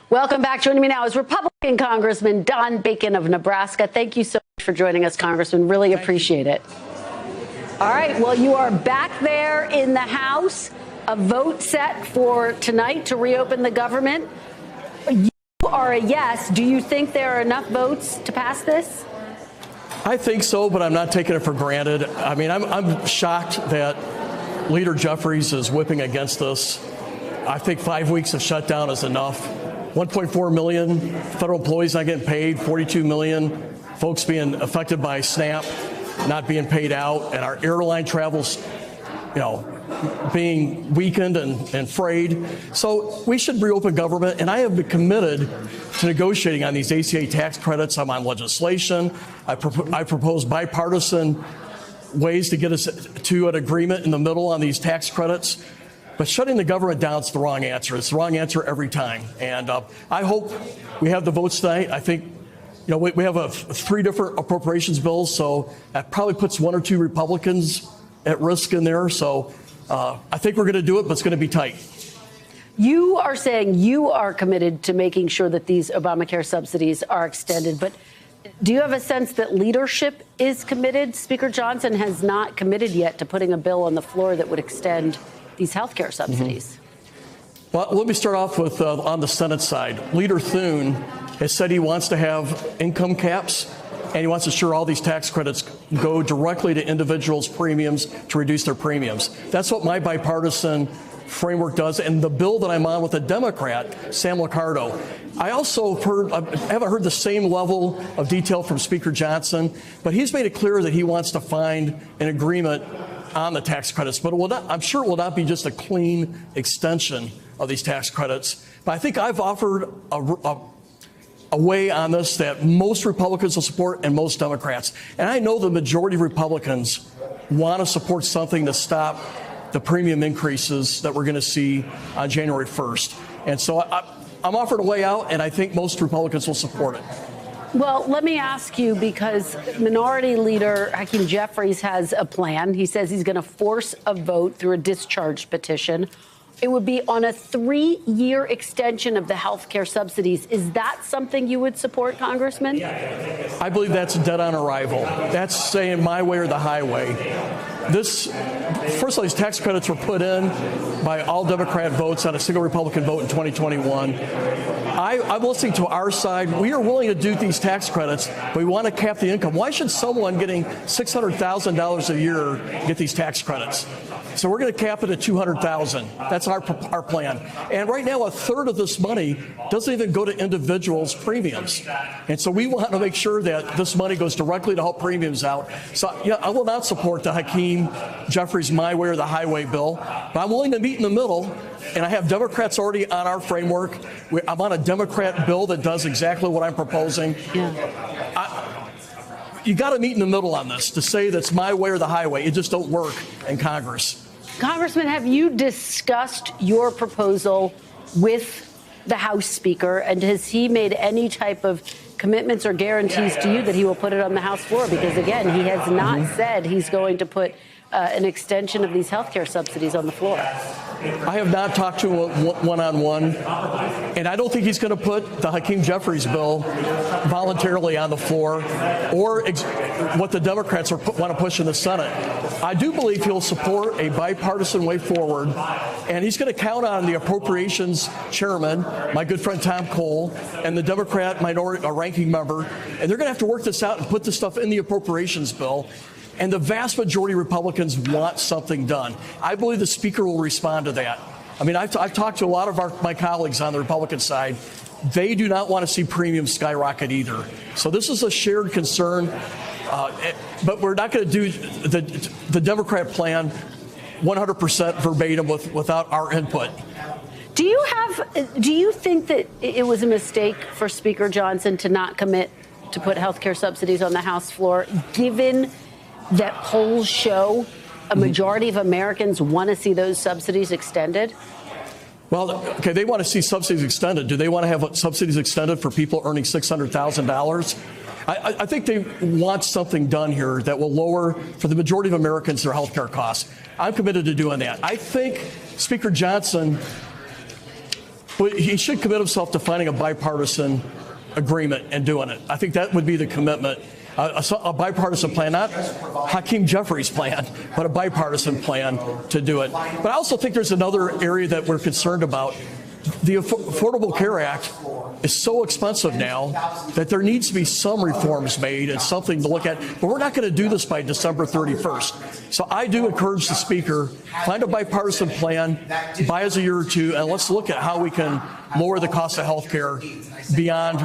Welcome back. Joining me now is Republican Congressman Don Bacon of Nebraska. Thank you so much for joining us, Congressman. Really appreciate it. All right. Well, you are back there in the House. A vote set for tonight to reopen the government. You are a yes. Do you think there are enough votes to pass this? I think so, but I'm not taking it for granted. I mean, I'm shocked that Leader Jeffries is whipping against this. I think 5 weeks of shutdown is enough. 1.4 million federal employees not getting paid, 42 million folks being affected by SNAP not being paid out, and our airline travels, being weakened and frayed. So we should reopen government, and I have been committed to negotiating on these ACA tax credits. I'm on legislation. I propose bipartisan ways to get us to an agreement in the middle on these tax credits. But shutting the government down is the wrong answer. It's the wrong answer every time. And I hope we have the votes tonight. I think, we have 3 different appropriations bills, so that probably puts 1 or 2 Republicans at risk in there. So I think we're going to do it, but it's going to be tight. You are saying you are committed to making sure that these Obamacare subsidies are extended, but do you have a sense that leadership is committed? Speaker Johnson has not committed yet to putting a bill on the floor that would extend these health care subsidies. Well, let me start off with on the Senate side. Leader Thune has said he wants to have income caps, and he wants to ensure all these tax credits go directly to individuals' premiums to reduce their premiums. That's what my bipartisan framework does, and the bill that I'm on with a Democrat, Sam Liccardo. I also haven't heard the same level of detail from Speaker Johnson, but he's made it clear that he wants to find an agreement on the tax credits. But I'm sure it will not be just a clean extension of these tax credits. But I think I've offered a way on this that most Republicans will support and most Democrats. And I know the majority of Republicans want to support something to stop the premium increases that we're going to see on January 1st. And so I'm offering a way out, and I think most Republicans will support it. Well, let me ask you, because Minority Leader Hakeem Jeffries has a plan. He says he's going to force a vote through a discharge petition. It would be on a 3-year extension of the health care subsidies. Is that something you would support, Congressman? I believe that's dead on arrival. That's saying my way or the highway. First of all, these tax credits were put in by all Democrat votes on a single Republican vote in 2021. I'm listening to our side. We are willing to do these tax credits, but we want to cap the income. Why should someone getting $600,000 a year get these tax credits? So we're going to cap it at $200,000. That's our plan. And right now, a third of this money doesn't even go to individuals' premiums. And so we want to make sure that this money goes directly to help premiums out. So I will not support the Hakeem Jeffries My Way or the Highway bill, but I'm willing to meet in the middle. And I have Democrats already on our framework. I'm on a Democrat bill that does exactly what I'm proposing. You got to meet in the middle on this to say that's my way or the highway. It just don't work in Congress. Congressman, have you discussed your proposal with the House Speaker, and has he made any type of commitments or guarantees to you that he will put it on the House floor? Because, again, he has not said he's going to put an extension of these health care subsidies on the floor. I have not talked to him one-on-one, and I don't think he's going to put the Hakeem Jeffries bill voluntarily on the floor or what the Democrats want to push in the Senate. I do believe he'll support a bipartisan way forward, and he's going to count on the appropriations chairman, my good friend Tom Cole, and the Democrat minority ranking member, and they're going to have to work this out and put this stuff in the appropriations bill. And the vast majority of Republicans want something done. I believe the Speaker will respond to that. I mean, I've talked to a lot of my colleagues on the Republican side. They do not want to see premiums skyrocket either. So this is a shared concern, but we're not going to do the Democrat plan 100% verbatim without our input. Do you think that it was a mistake for Speaker Johnson to not commit to put health care subsidies on the House floor, given that polls show a majority of Americans want to see those subsidies extended? Well, okay, they want to see subsidies extended. Do they want to have subsidies extended for people earning $600,000? I think they want something done here that will lower, for the majority of Americans, their health care costs. I'm committed to doing that. I think Speaker Johnson Well, he should commit himself to finding a bipartisan agreement and doing it. I think that would be the commitment. A bipartisan plan, not Hakeem Jeffries' plan, but a bipartisan plan to do it. But I also think there's another area that we're concerned about. The Affordable Care Act is so expensive now that there needs to be some reforms made and something to look at. But we're not going to do this by December 31st. So I do encourage the Speaker, find a bipartisan plan, buy us a year or two, and let's look at how we can lower the cost of health care beyond,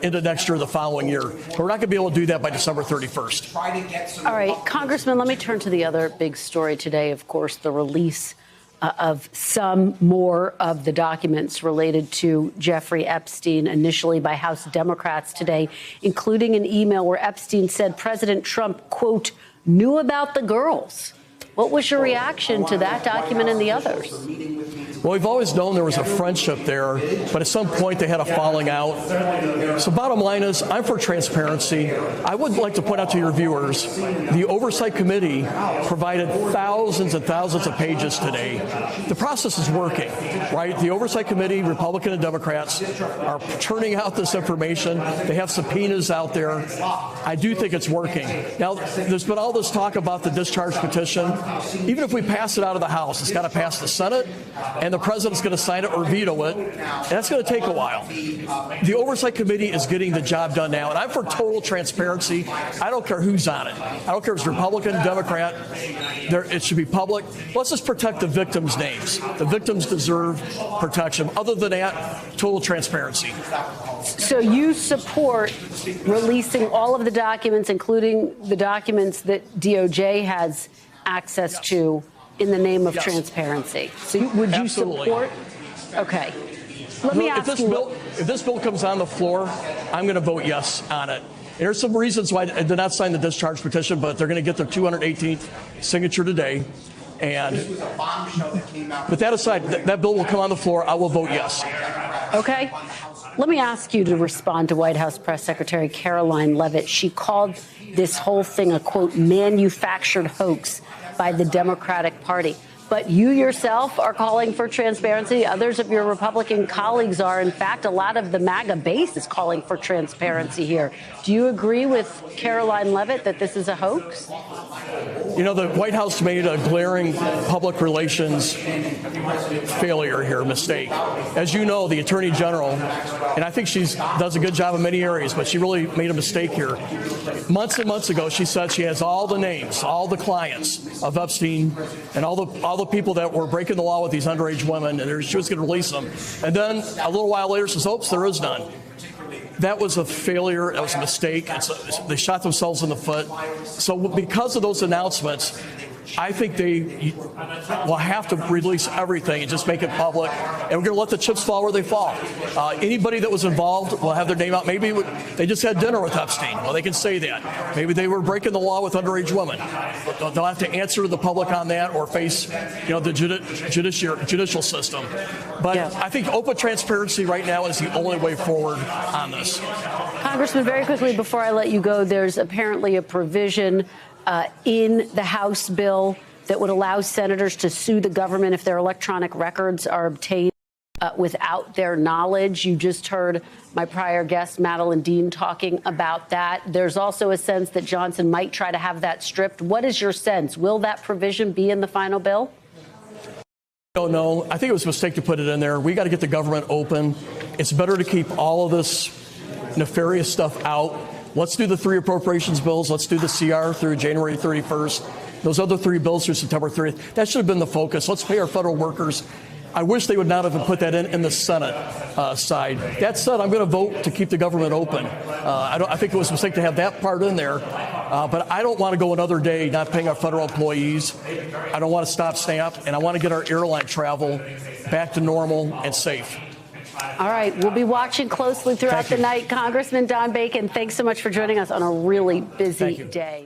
into next year or the following year. But we're not going to be able to do that by December 31st. All right, Congressman, let me turn to the other big story today, of course, the release of some more of the documents related to Jeffrey Epstein, initially by House Democrats today, including an email where Epstein said President Trump, quote, knew about the girls. What was your reaction to that document and the others? Well, we've always known there was a friendship there, but at some point they had a falling out. So bottom line is, I'm for transparency. I would like to point out to your viewers, the Oversight Committee provided thousands and thousands of pages today. The process is working, right? The Oversight Committee, Republican and Democrats, are turning out this information. They have subpoenas out there. I do think it's working. Now, there's been all this talk about the discharge petition. Even if we pass it out of the House, it's got to pass the Senate, and the president's going to sign it or veto it, and that's going to take a while. The Oversight Committee is getting the job done now, and I'm for total transparency. I don't care who's on it. I don't care if it's Republican, Democrat. It should be public. Let's just protect the victims' names. The victims deserve protection. Other than that, total transparency. So you support releasing all of the documents, including the documents that DOJ has access to, in the name of transparency. So would you support? Okay. Let me ask you. If this bill comes on the floor, I'm going to vote yes on it. There's some reasons why I did not sign the discharge petition, but they're going to get their 218th signature today. And with that aside, that bill will come on the floor. I will vote yes. Okay. Let me ask you to respond to White House Press Secretary Caroline Leavitt. She called this whole thing a, quote, manufactured hoax by the Democratic Party. But you yourself are calling for transparency. Others of your Republican colleagues are. In fact, a lot of the MAGA base is calling for transparency here. Do you agree with Caroline Leavitt that this is a hoax? The White House made a glaring public relations failure here, mistake. As you know, the Attorney General, and I think she does a good job in many areas, but she really made a mistake here. Months and months ago, she said she has all the names, all the clients of Epstein, and all the people that were breaking the law with these underage women, and she was going to release them. And then a little while later says, oops, there is none. That was a failure. That was a mistake. They shot themselves in the foot. So because of those announcements, I think they will have to release everything and just make it public. And we're going to let the chips fall where they fall. Anybody that was involved will have their name out. Maybe they just had dinner with Epstein. Well, they can say that. Maybe they were breaking the law with underage women. They'll have to answer to the public on that or face, the judicial system. But yeah. I think open transparency right now is the only way forward on this. Congressman, very quickly before I let you go, there's apparently a provision in the House bill that would allow senators to sue the government if their electronic records are obtained without their knowledge. You just heard my prior guest, Madeline Dean, talking about that. There's also a sense that Johnson might try to have that stripped. What is your sense? Will that provision be in the final bill? No, I think it was a mistake to put it in there. We got to get the government open. It's better to keep all of this nefarious stuff out. Let's do the 3 appropriations bills. Let's do the CR through January 31st. Those other 3 bills through September 30th. That should have been the focus. Let's pay our federal workers. I wish they would not have put that in the Senate side. That said, I'm going to vote to keep the government open. I think it was a mistake to have that part in there. But I don't want to go another day not paying our federal employees. I don't want to stop SNAP. And I want to get our airline travel back to normal and safe. All right. We'll be watching closely throughout the night. Congressman Don Bacon, thanks so much for joining us on a really busy day.